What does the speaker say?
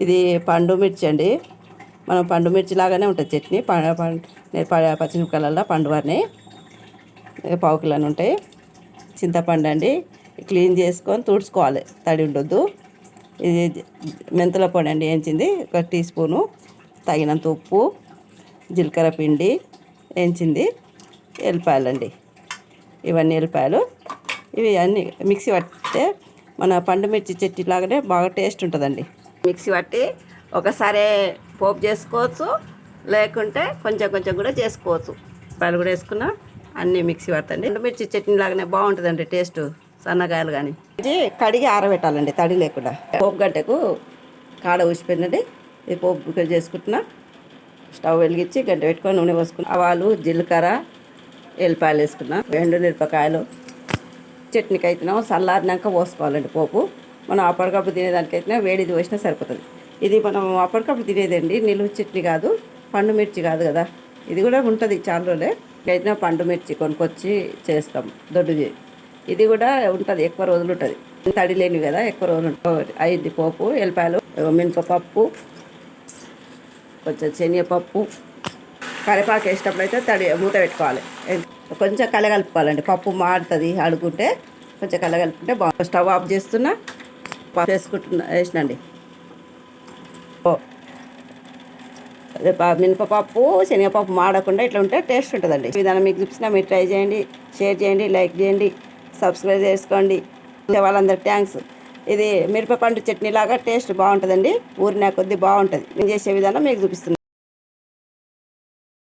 ఇది పండు మిర్చి అండి. మనం పండు మిర్చి లాగానే ఉంటుంది చట్నీ. పచ్చిమిరపకాయలలో పండు వారిని పావు కిలో ఉంటాయి. చింతపండు అండి, క్లీన్ చేసుకొని తుడుచుకోవాలి, తడి ఉండొద్దు. ఇది మెంతుల పొడి అండి, వేయించింది 1 టీ స్పూను, తగినంత ఉప్పు, జీలకర్ర పిండి వేయించింది, ఎల్లిపాయలండి. ఇవన్నీ ఎల్లిపాయలు. ఇవి అన్నీ మిక్సీ పట్టితే మన పండు మిర్చి చట్నీ లాగానే బాగా టేస్ట్ ఉంటుందండి. మిక్సీ పట్టి ఒకసారి పోపు చేసుకోవచ్చు, లేకుంటే కొంచెం కొంచెం కూడా చేసుకోవచ్చు. పాలు కూడా వేసుకున్నా అన్నీ మిక్సీ పడతండి. పండు మిర్చి చట్నీ లాగానే బాగుంటుందండి టేస్ట్. సన్నగాయలు కానీ ఇది కడిగి ఆరబెట్టాలండి, తడి లేకుండా. పోపు గంటకు కాడ ఊసిపోయిందండి. ఇది పోపు చేసుకుంటున్నా. స్టవ్ వెలిగించి గంట పెట్టుకొని నూనె పోసుకున్నా. ఆవాలు, జీలకర్ర, ఎల్లిపాయలు వేసుకున్నా. ఎండు మిరపకాయలు. చట్నీకి అయితేనేమో చల్లారినాక పోసుకోవాలండి పోపు. మనం అప్పటికప్పుడు తినేదానికైతేనే వేడిది పోసినా సరిపోతుంది. ఇది మనం అప్పటికప్పుడు తినేదండి, నిలువ చట్నీ కాదు, పండు మిర్చి కాదు కదా. ఇది కూడా ఉంటుంది చాలా రోజులే. అయితే పండు మిర్చి కొనుక్కొచ్చి చేస్తాం దొడ్డుది. ఇది కూడా ఉంటుంది, ఎక్కువ రోజులు ఉంటుంది. తడి లేనివి కదా, ఎక్కువ రోజులు ఉంటుంది. అయింది పోపు. ఎల్లిపాయలు, మినపప్పు, కొంచెం శనగపప్పు, కరివేపాకు వేసేటప్పుడు అయితే మూత పెట్టుకోవాలి. కొంచెం కలగలుపుకోవాలండి, పప్పు మాడుతుంది అడుగుంటే. కొంచెం కలగలుపుకుంటే బాగా. స్టవ్ ఆఫ్ చేస్తున్నా, పప్పు వేసినండి. మినపప్పు, శనగపప్పు మాడకుండా ఇట్లా ఉంటే టేస్ట్ ఉంటుందండి. ఈ విధానం మీకు చూపిస్తున్నా, మీరు ట్రై చేయండి, షేర్ చేయండి, లైక్ చేయండి, సబ్స్క్రైబ్ చేసుకోండి. వాళ్ళందరికి థ్యాంక్స్. ఇది మిరపపండు చట్నీ లాగా టేస్ట్ బాగుంటుందండి. ఊరినా కొద్దీ బాగుంటుంది. నేను చేసే విధానం మీకు చూపిస్తున్నాను.